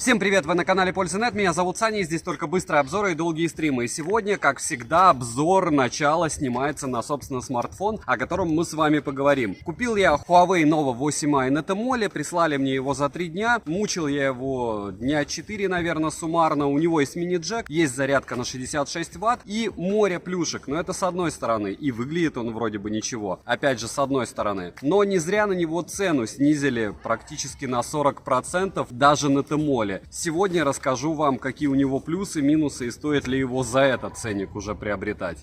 Всем привет, вы на канале Польза.нет, меня зовут Саня, и здесь только быстрые обзоры и долгие стримы. И сегодня, как всегда, обзор начала снимается на, собственно, смартфон, о котором мы с вами поговорим. Купил я Huawei Nova 8i на Тмоле, прислали мне его за 3 дня, мучил я его дня 4, наверное, суммарно. У него есть мини-джек, есть зарядка на 66 Вт и море плюшек, но это с одной стороны, и выглядит он вроде бы ничего, опять же с одной стороны. Но не зря на него цену снизили практически на 40% даже на Тмоле. Сегодня расскажу вам, какие у него плюсы, минусы и стоит ли его за этот ценник уже приобретать.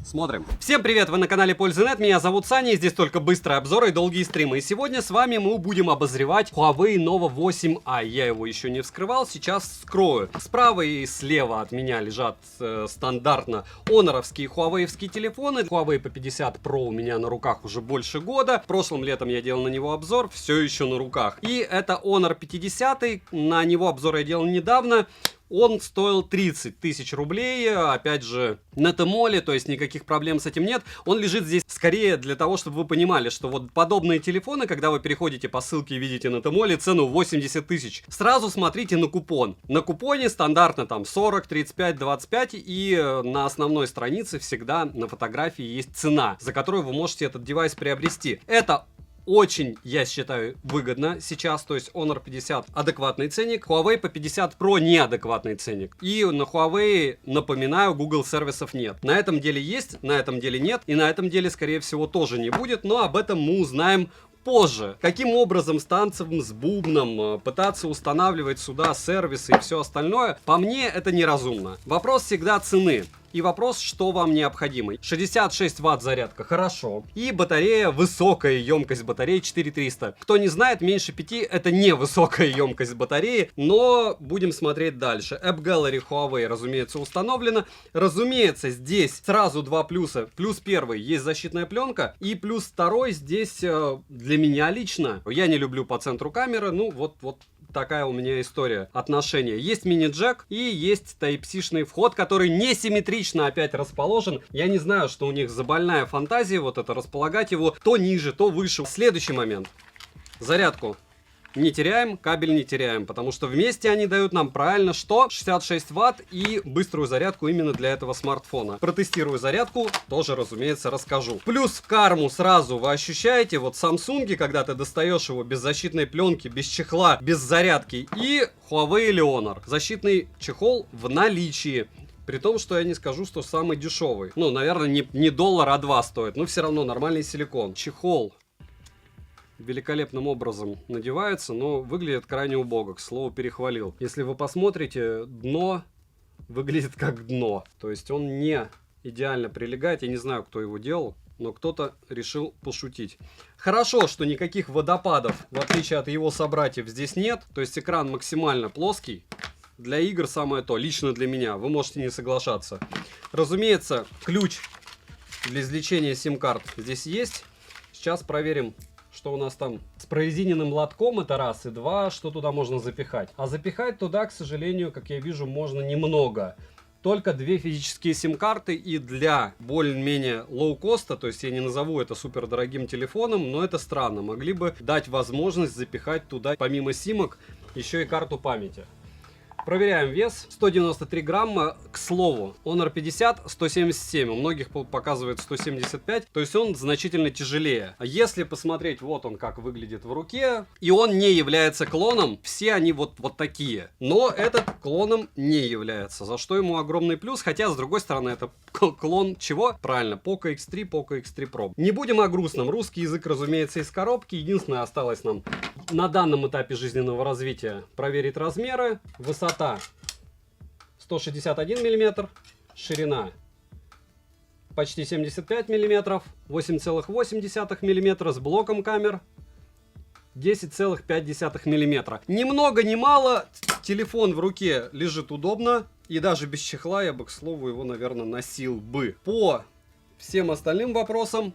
Смотрим. Всем привет, вы на канале Польза.нет, меня зовут Саня, и здесь только быстрые обзоры и долгие стримы. И сегодня с вами мы будем обозревать Huawei Nova 8i. Я его еще не вскрывал, сейчас вскрою. Справа и слева от меня лежат стандартно Honor-овские Huawei-овские телефоны. Huawei P50 Pro у меня на руках уже больше года. Прошлым летом я делал на него обзор, все еще на руках. И это Honor 50, на него обзор я делал недавно. Он стоил 30 тысяч рублей, опять же, на Тмоле, то есть никаких проблем с этим нет. Он лежит здесь скорее для того, чтобы вы понимали, что вот подобные телефоны, когда вы переходите по ссылке и видите на Тмоле цену 80 тысяч, сразу смотрите на купон. На купоне стандартно там 40, 35, 25, и на основной странице всегда на фотографии есть цена, за которую вы можете этот девайс приобрести. Это очень, я считаю, выгодно сейчас, то есть Honor 50 адекватный ценник, Huawei P50 Pro неадекватный ценник. И на Huawei, напоминаю, Google сервисов нет. На этом деле есть, на этом деле нет, и на этом деле, скорее всего, тоже не будет, но об этом мы узнаем позже. Каким образом с танцем, с бубном пытаться устанавливать сюда сервисы и все остальное, по мне это неразумно. Вопрос всегда цены. И вопрос, что вам необходимо. 66 Вт зарядка, хорошо. И батарея, высокая емкость батареи 4300. Кто не знает, меньше 5 это не высокая емкость батареи, но будем смотреть дальше. App Gallery Huawei, разумеется, установлена. Разумеется, здесь сразу два плюса. Плюс первый, есть защитная пленка. И плюс второй, здесь для меня лично, я не люблю по центру камеры, ну вот такая у меня история отношения. Есть мини-джек и есть Type-C-шный вход, который несимметрично опять расположен. Я не знаю, что у них за больная фантазия, вот это располагать его то ниже, то выше. Следующий момент. Зарядку не теряем, кабель не теряем, потому что вместе они дают нам правильно что? 66 Вт и быструю зарядку именно для этого смартфона. Протестирую зарядку, тоже, разумеется, расскажу. Плюс в карму сразу вы ощущаете, вот Samsung, когда ты достаешь его без защитной пленки, без чехла, без зарядки, и Huawei или Honor. Защитный чехол в наличии. При том, что я не скажу, что самый дешевый. Ну, наверное, не доллар, а 2 стоит. Но все равно нормальный силикон. Чехол великолепным образом надевается, но выглядит крайне убого, к слову, перехвалил. Если вы посмотрите, дно выглядит как дно, то есть он не идеально прилегает, я не знаю, кто его делал, но кто-то решил пошутить. Хорошо, что никаких водопадов, в отличие от его собратьев, здесь нет, то есть экран максимально плоский. Для игр самое то, лично для меня, вы можете не соглашаться. Разумеется, ключ для извлечения сим-карт здесь есть. Сейчас проверим, что у нас там с прорезиненным лотком, это раз, и два, что туда можно запихать. А запихать туда, к сожалению, как я вижу, можно немного. Только 2 физические сим-карты, и для более-менее лоу-коста, то есть я не назову это супер дорогим телефоном, но это странно. Могли бы дать возможность запихать туда, помимо симок, еще и карту памяти. Проверяем вес. 193 грамма. К слову, Honor 50 177. У многих показывает 175. То есть он значительно тяжелее. А если посмотреть, вот он как выглядит в руке. И он не является клоном. Все они вот такие. Но этот клоном не является. За что ему огромный плюс. Хотя, с другой стороны, это клон чего? Правильно, Poco X3, Poco X3 Pro. Не будем о грустном. Русский язык, разумеется, из коробки. Единственное, осталось нам на данном этапе жизненного развития проверить размеры. Высота 161 мм, ширина почти 75 мм, 8,8 мм с блоком камер 10,5 мм. Ни много ни мало, телефон в руке лежит удобно, и даже без чехла я бы, к слову, его, наверное, носил бы. По всем остальным вопросам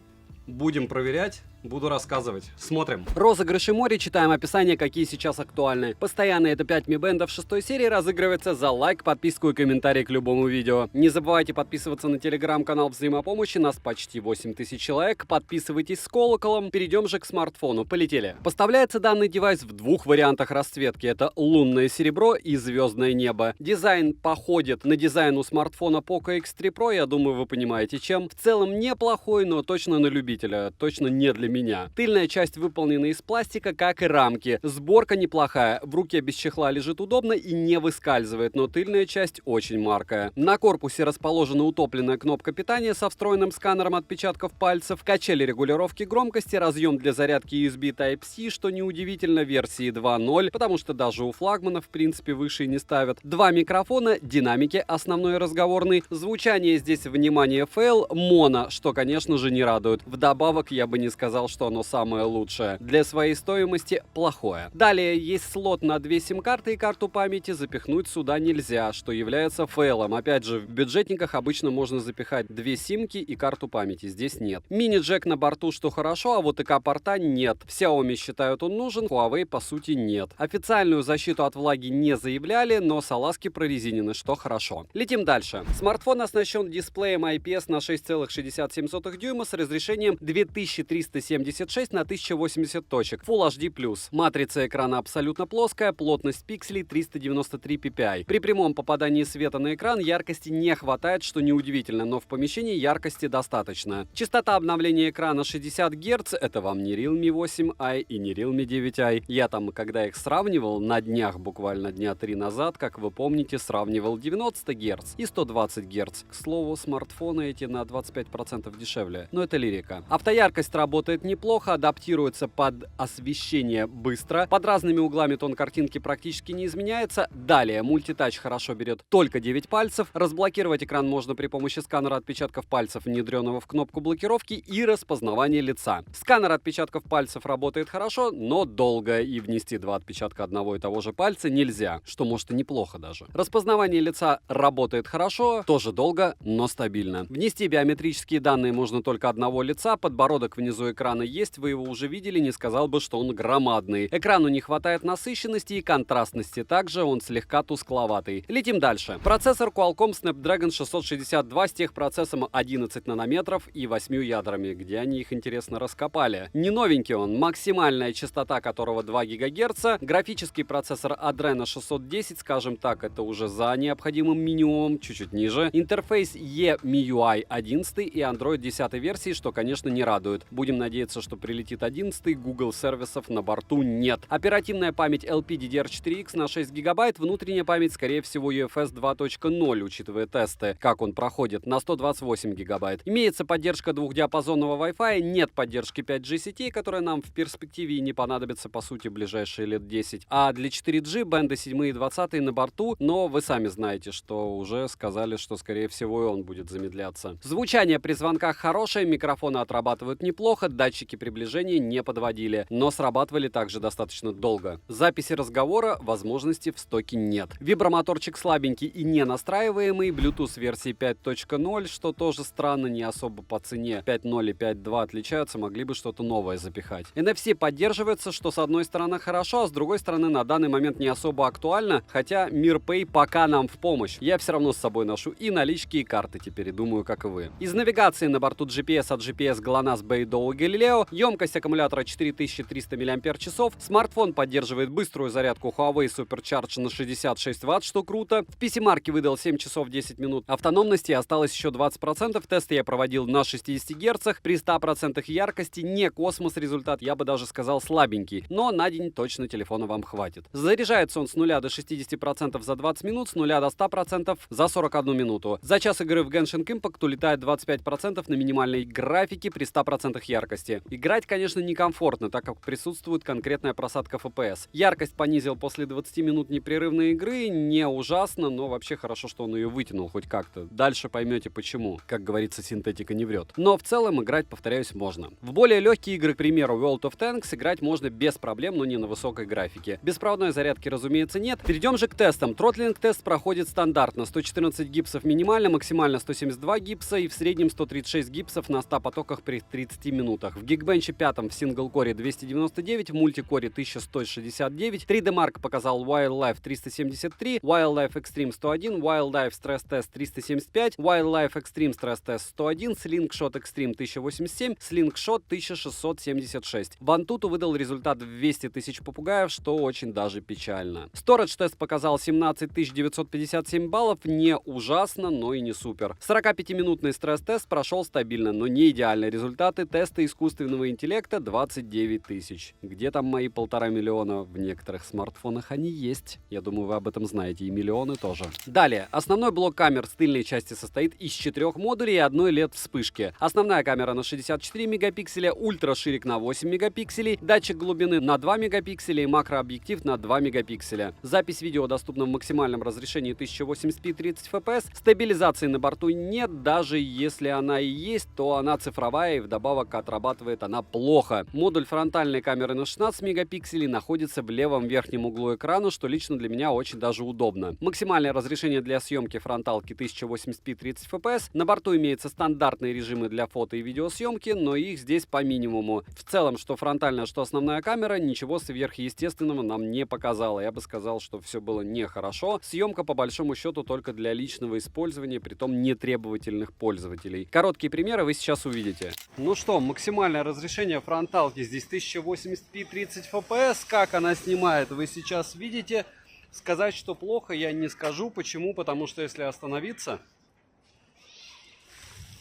будем проверять Буду рассказывать. Смотрим. Розыгрыши море. Читаем описание, какие сейчас актуальны. Постоянно это 5 Mi Band в 6 серии разыгрывается за лайк, подписку и комментарий к любому видео. Не забывайте подписываться на телеграм-канал взаимопомощи. Нас почти 8000 человек. Подписывайтесь с колоколом. Перейдем же к смартфону. Полетели. Поставляется данный девайс в двух вариантах расцветки. Это лунное серебро и звездное небо. Дизайн походит на дизайн у смартфона Poco X3 Pro. Я думаю, вы понимаете чем. В целом неплохой, но точно на любителя. Точно не для меня. Тыльная часть выполнена из пластика, как и рамки. Сборка неплохая. В руке без чехла лежит удобно и не выскальзывает, но тыльная часть очень маркая. На корпусе расположена утопленная кнопка питания со встроенным сканером отпечатков пальцев, качели регулировки громкости, разъем для зарядки USB Type-C, что неудивительно, версии 2.0, потому что даже у флагманов в принципе выше и не ставят. Два микрофона, динамики, основной и разговорный. Звучание здесь, внимание, фейл, моно, что, конечно же, не радует. Вдобавок, я бы не сказал, что оно самое лучшее. Для своей стоимости плохое. Далее есть слот на 2 сим-карты и карту памяти, запихнуть сюда нельзя, что является фейлом. Опять же, в бюджетниках обычно можно запихать 2 симки и карту памяти, здесь нет. Мини-джек на борту, что хорошо, а вот ИК-порта нет. В Xiaomi считают он нужен, Huawei по сути нет. Официальную защиту от влаги не заявляли, но салазки прорезинены, что хорошо. Летим дальше. Смартфон оснащен дисплеем IPS на 6,67 дюйма с разрешением 2376 на 1080 точек. Full HD+. Матрица экрана абсолютно плоская, плотность пикселей 393 ppi. При прямом попадании света на экран яркости не хватает, что неудивительно, но в помещении яркости достаточно. Частота обновления экрана 60 Гц, это вам не Realme 8i и не Realme 9i. Я там, когда их сравнивал, на днях, буквально дня 3 назад, как вы помните, сравнивал 90 Гц и 120 Гц. К слову, смартфоны эти на 25% дешевле, но это лирика. Автояркость работает неплохо, адаптируется под освещение быстро. Под разными углами тон картинки практически не изменяется. Далее, мультитач хорошо берет только 9 пальцев. Разблокировать экран можно при помощи сканера отпечатков пальцев, внедренного в кнопку блокировки, и распознавания лица. Сканер отпечатков пальцев работает хорошо, но долго, и внести 2 отпечатка одного и того же пальца нельзя, что может и неплохо даже. Распознавание лица работает хорошо, тоже долго, но стабильно. Внести биометрические данные можно только одного лица, подбородок внизу экрана есть, вы его уже видели, не сказал бы, что он громадный. Экрану не хватает насыщенности и контрастности, также он слегка тускловатый. Летим дальше. Процессор Qualcomm Snapdragon 662 с техпроцессом 11 нанометров и 8 ядрами, где они их, интересно, раскопали. Не новенький он, максимальная частота которого 2 ГГц, графический процессор Adreno 610, скажем так, это уже за необходимым минимумом, чуть-чуть ниже. Интерфейс eMIUI 11 и Android 10 версии, что, конечно, не радует. Будем надеяться, что прилетит 11, Google сервисов на борту нет. Оперативная память LPDDR4X на 6 ГБ, внутренняя память, скорее всего, UFS 2.0, учитывая тесты, как он проходит, на 128 ГБ. Имеется поддержка двухдиапазонного Wi-Fi, нет поддержки 5G сетей, которая нам в перспективе и не понадобится, по сути, в ближайшие лет 10. А для 4G бенды 7 и 20 на борту, но вы сами знаете, что уже сказали, что, скорее всего, и он будет замедляться. Звучание при звонках хорошее, микрофоны отрабатывают неплохо, датчики приближения не подводили, но срабатывали также достаточно долго. Записи разговора возможности в стоке нет. Вибромоторчик слабенький и не настраиваемый, Bluetooth версии 5.0, что тоже странно, не особо по цене. 5.0 и 5.2 отличаются, могли бы что-то новое запихать. NFC поддерживается, что с одной стороны хорошо, а с другой стороны на данный момент не особо актуально, хотя MirPay пока нам в помощь. Я все равно с собой ношу и налички, и карты теперь, и думаю, как и вы. Из навигации на борту GPS от GPS GLONASS, Beidou и Galileo, емкость аккумулятора 4300 мАч, смартфон поддерживает быструю зарядку Huawei Supercharge на 66 Вт, что круто. В PC-марке выдал 7 часов 10 минут автономности, осталось еще 20%. Тест я проводил на 60 Гц, при 100% яркости, не космос результат, я бы даже сказал слабенький, но на день точно телефона вам хватит. Заряжается он с 0 до 60% за 20 минут, с 0 до 100% за 41 минуту. За час игры в Genshin Impact улетает 25% на минимальной графике при 100% яркости. Играть, конечно, некомфортно, так как присутствует конкретная просадка FPS. Яркость понизил после 20 минут непрерывной игры, не ужасно, но вообще хорошо, что он ее вытянул хоть как-то. Дальше поймете почему. Как говорится, синтетика не врет. Но в целом играть, повторяюсь, можно. В более легкие игры, к примеру, World of Tanks, играть можно без проблем, но не на высокой графике. Беспроводной зарядки, разумеется, нет. Перейдем же к тестам. Тротлинг-тест проходит стандартно. 114 гипсов минимально, максимально 172 гипса и в среднем 136 гипсов на 100 потоках при 30 минутах. пунктах. В Geekbench 5 в сингл-коре 299, в мультикоре 1169. 3D Mark показал Wildlife 373, Wildlife Extreme 101, Wildlife Stress Test 375, Wildlife Extreme Stress Test 101, Slingshot Extreme 1087, Slingshot 1676. Вантуту выдал результат в 200 тысяч попугаев, что очень даже печально. Storage тест показал 17 957 баллов, не ужасно, но и не супер. 45-минутный стресс-тест прошел стабильно, но не идеальные результаты. Теста искусственного интеллекта 29 тысяч. Где там мои 1,5 миллиона? В некоторых смартфонах они есть. Я думаю, вы об этом знаете, и миллионы тоже. Далее. Основной блок камер с тыльной части состоит из 4 модулей и одной LED вспышки. Основная камера на 64 мегапикселя, ультраширик на 8 мегапикселей, датчик глубины на 2 мегапикселя и макрообъектив на 2 мегапикселя. Запись видео доступна в максимальном разрешении 1080p 30 fps. Стабилизации на борту нет, даже если она и есть, то она цифровая и вдобавок отрабатывает она плохо. Модуль фронтальной камеры на 16 мегапикселей находится в левом верхнем углу экрана, что лично для меня очень даже удобно. Максимальное разрешение для съемки фронталки 1080p 30 fps. На борту имеются стандартные режимы для фото и видеосъемки, но их здесь по минимуму. В целом, что фронтальная, что основная камера, ничего сверхъестественного нам не показала. Я бы сказал, что все было нехорошо. Съемка по большому счету только для личного использования, притом нетребовательных пользователей. Короткие примеры вы сейчас увидите. Ну что, максимальное разрешение фронталки здесь 1080p 30 fps. Как она снимает, вы сейчас видите. Сказать, что плохо, я не скажу. Почему? Потому что если остановиться,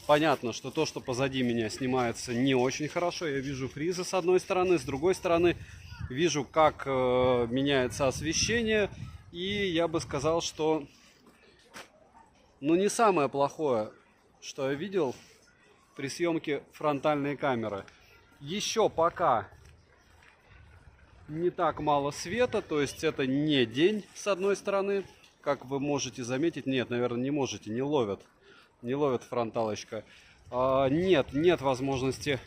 понятно, что то, что позади меня, снимается не очень хорошо. Я вижу фризы с одной стороны, с другой стороны вижу, как меняется освещение. И я бы сказал, что не самое плохое, что я видел при съемке фронтальной камеры. Еще пока не так мало света, то есть это не день с одной стороны, как вы можете заметить. Нет, наверное, не можете, не ловит фронталочка. Нет возможности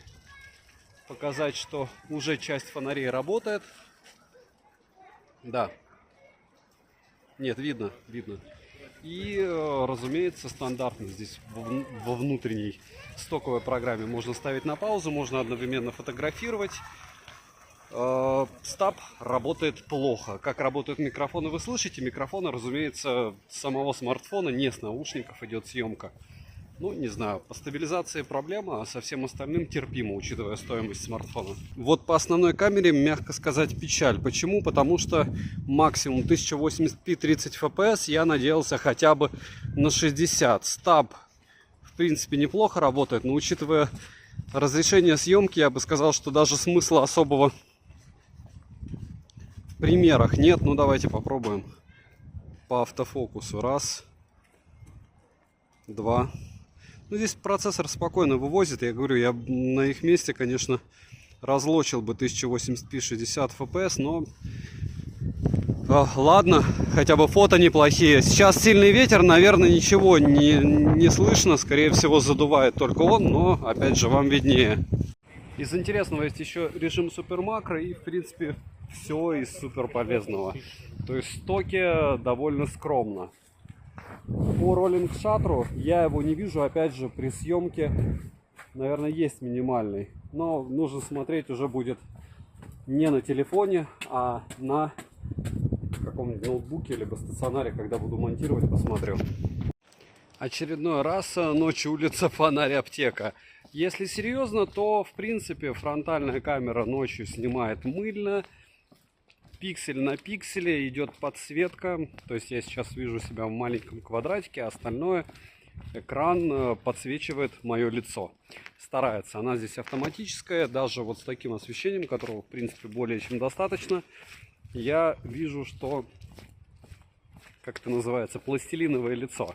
показать, что уже часть фонарей работает. Да. Нет, видно. И, разумеется, стандартно здесь во внутренней стоковой программе можно ставить на паузу, можно одновременно фотографировать. Стаб работает плохо. Как работают микрофоны, вы слышите. Микрофоны, разумеется, с самого смартфона, не с наушников идет съемка. Не знаю, по стабилизации проблема, а со всем остальным терпимо, учитывая стоимость смартфона. Вот по основной камере, мягко сказать, печаль. Почему? Потому что максимум 1080p 30 fps я надеялся хотя бы на 60. Стаб, в принципе, неплохо работает, но учитывая разрешение съемки, я бы сказал, что даже смысла особого в примерах нет. Давайте попробуем по автофокусу. Раз, два. Здесь процессор спокойно вывозит. Я говорю, я на их месте, конечно, разлочил бы 1080p 60 fps, но ладно, хотя бы фото неплохие. Сейчас сильный ветер, наверное, ничего не слышно. Скорее всего, задувает только он, но, опять же, вам виднее. Из интересного есть еще режим супер макро и, в принципе, все из супер полезного. То есть в стоке довольно скромно. По роллинг шаттеру я его не вижу, опять же, при съемке, наверное, есть минимальный. Но нужно смотреть уже будет не на телефоне, а на каком-нибудь ноутбуке, либо стационаре, когда буду монтировать, посмотрю. Очередной раз ночью улица, фонарь, аптека. Если серьезно, то, в принципе, фронтальная камера ночью снимает мыльно. Пиксель на пикселе идет подсветка. То есть я сейчас вижу себя в маленьком квадратике, а остальное экран подсвечивает мое лицо. Старается. Она здесь автоматическая. Даже вот с таким освещением, которого, в принципе, более чем достаточно, я вижу, что, как это называется, пластилиновое лицо.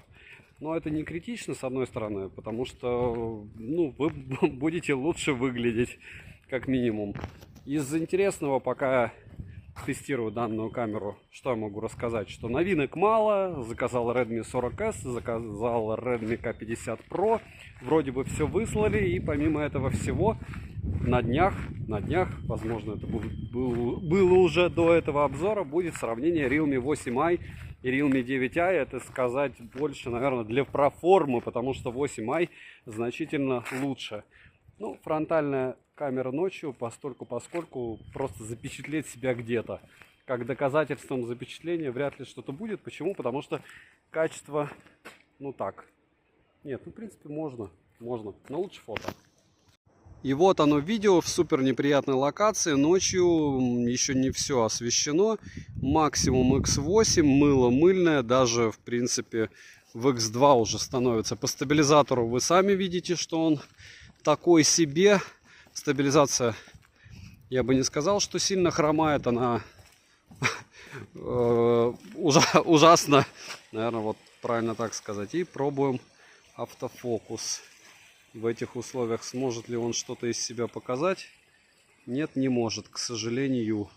Но это не критично, с одной стороны, потому что вы будете лучше выглядеть, как минимум. Из интересного, пока тестирую данную камеру, что я могу рассказать, что новинок мало. Заказал Redmi 40S, заказал Redmi K50 Pro, вроде бы все выслали, и помимо этого всего на днях, возможно, это было уже до этого обзора, будет сравнение Realme 8i и Realme 9i. Это сказать больше, наверное, для проформы, потому что 8i значительно лучше. Ну, фронтальная камера ночью, поскольку просто запечатлеть себя где-то. Как доказательством запечатления вряд ли что-то будет. Почему? Потому что качество, ну так. Нет, ну в принципе можно, но лучше фото. И вот оно видео в супер неприятной локации. Ночью еще не все освещено. Максимум X8, мыло мыльное. Даже в принципе в X2 уже становится. По стабилизатору вы сами видите, что он такой себе. Стабилизация, я бы не сказал, что сильно хромает. Она ужасно, наверное, вот правильно так сказать. И пробуем автофокус. В этих условиях сможет ли он что-то из себя показать? Нет, не может, к сожалению.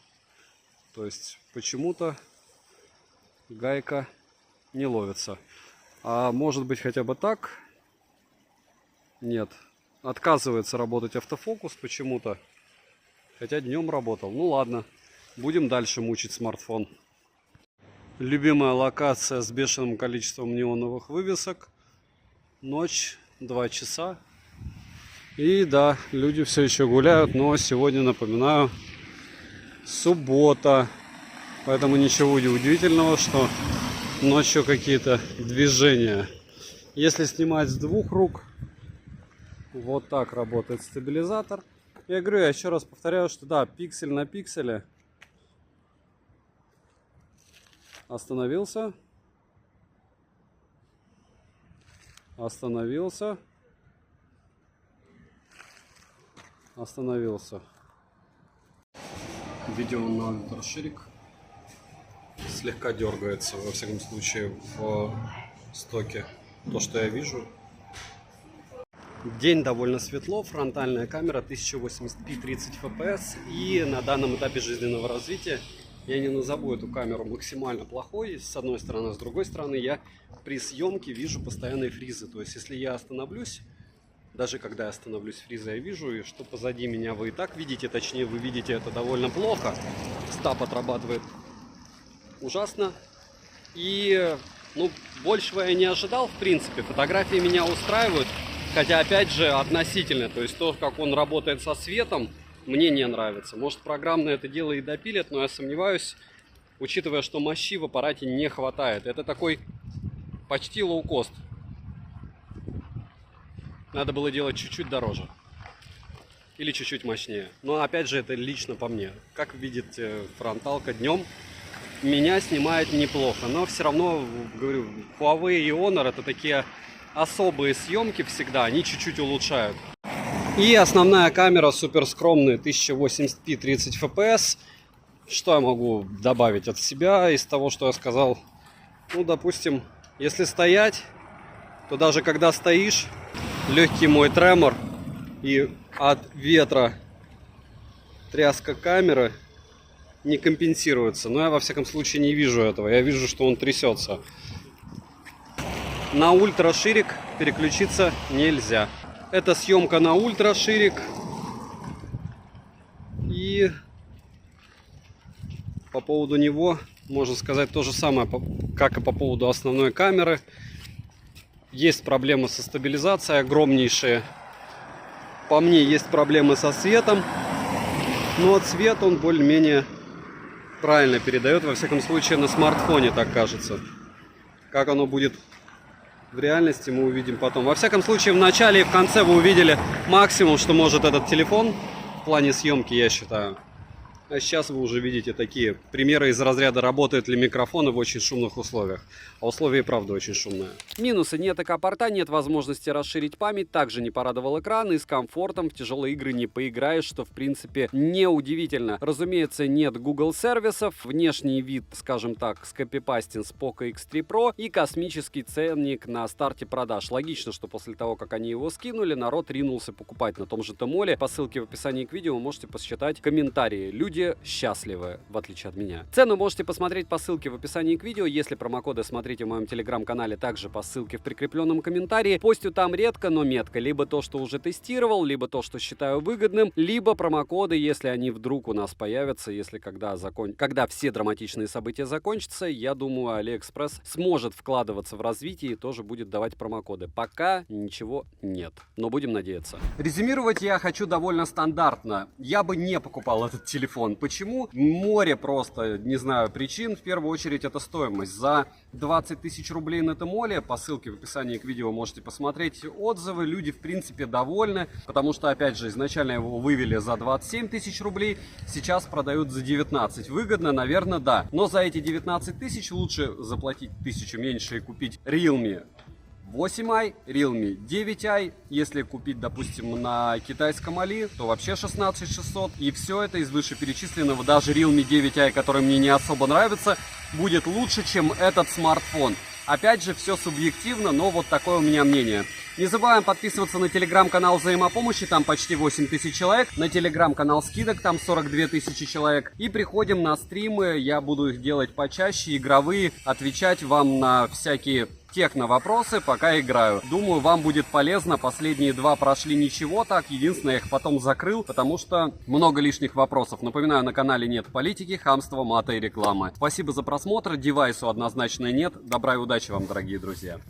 То есть почему-то гайка не ловится. А может быть хотя бы так? Нет. Отказывается работать автофокус почему-то. Хотя днем работал. Ну ладно. Будем дальше мучить смартфон. Любимая локация с бешеным количеством неоновых вывесок. Ночь, 2 часа. И да, люди все еще гуляют, но сегодня, напоминаю, суббота. Поэтому ничего удивительного, что ночью какие-то движения. Если снимать с двух рук, вот так работает стабилизатор. Я говорю, я еще раз повторяю, что да, пиксель на пикселе. Остановился. Остановился. Остановился. Видео на ультраширик слегка дергается, во всяком случае, в стоке. То, что я вижу. День довольно светло, фронтальная камера 1080p 30 fps. И на данном этапе жизненного развития я не назову эту камеру максимально плохой, с одной стороны, с другой стороны, я при съемке вижу постоянные фризы. То есть, если я остановлюсь, даже когда я становлюсь фриза, я вижу, что позади меня вы и так видите, точнее вы видите это довольно плохо. Стаб отрабатывает ужасно. И ну, большего я не ожидал, в принципе. Фотографии меня устраивают, хотя опять же относительно. То есть то, как он работает со светом, мне не нравится. Может, программно это дело и допилят, но я сомневаюсь, учитывая, что мощи в аппарате не хватает. Это такой почти лоу-кост. Надо было делать чуть-чуть дороже. Или чуть-чуть мощнее. Но опять же, это лично по мне. Как видите, фронталка днем меня снимает неплохо. Но все равно, говорю, Huawei и Honor это такие особые съемки всегда. Они чуть-чуть улучшают. И основная камера супер скромная 1080p 30 fps. Что я могу добавить от себя из того, что я сказал? Ну, допустим, если стоять, то даже когда стоишь, легкий мой тремор и от ветра тряска камеры не компенсируется. Но я во всяком случае не вижу этого. Я вижу, что он трясется. На ультраширик переключиться нельзя. Это съемка на ультраширик. И по поводу него можно сказать то же самое, как и по поводу основной камеры. Есть проблемы со стабилизацией огромнейшие. По мне есть проблемы со светом. Но цвет он более-менее правильно передает. Во всяком случае на смартфоне так кажется. Как оно будет в реальности, мы увидим потом. Во всяком случае в начале и в конце вы увидели максимум, что может этот телефон. В плане съемки, я считаю. А сейчас вы уже видите такие примеры из разряда, работают ли микрофоны в очень шумных условиях. А условия и правда очень шумные. Минусы: нет ЭК-порта, нет возможности расширить память, также не порадовал экран, и с комфортом в тяжелые игры не поиграешь, что в принципе неудивительно. Разумеется, нет Google сервисов, внешний вид, скажем так, скопипастен с Poco X3 Pro и космический ценник на старте продаж. Логично, что после того, как они его скинули, народ ринулся покупать на том же Тмоле. По ссылке в описании к видео вы можете посчитать комментарии. Люди люди счастливы, в отличие от меня. Цену можете посмотреть по ссылке в описании к видео. Если промокоды, смотрите в моем телеграм-канале, также по ссылке в прикрепленном комментарии. Постю там редко, но метко. Либо то, что уже тестировал, либо то, что считаю выгодным, либо промокоды, если они вдруг у нас появятся, если когда все драматичные события закончатся, я думаю, AliExpress сможет вкладываться в развитие и тоже будет давать промокоды. Пока ничего нет, но будем надеяться. Резюмировать я хочу довольно стандартно. Я бы не покупал этот телефон. Почему? Море просто, не знаю причин. В первую очередь это стоимость. За 20 тысяч рублей на Тмоле, по ссылке в описании к видео можете посмотреть отзывы. Люди в принципе довольны, потому что опять же изначально его вывели за 27 тысяч рублей, сейчас продают за 19. Выгодно, наверное, да. Но за эти 19 тысяч лучше заплатить 1000 меньше и купить Realme 8i, Realme 9i. Если купить, допустим, на китайском Али, то вообще 16600. И все это из вышеперечисленного, даже Realme 9i, который мне не особо нравится, будет лучше, чем этот смартфон. Опять же, все субъективно, но вот такое у меня мнение. Не забываем подписываться на телеграм-канал взаимопомощи, там почти 8000 человек. На телеграм-канал скидок, там 42 тысячи человек. И приходим на стримы, я буду их делать почаще, игровые, отвечать вам на всякие техно-вопросы, пока играю. Думаю, вам будет полезно. Последние 2 прошли ничего так. Единственное, я их потом закрыл, потому что много лишних вопросов. Напоминаю, на канале нет политики, хамства, мата и рекламы. Спасибо за просмотр. Девайсу однозначно нет. Добра и удачи вам, дорогие друзья.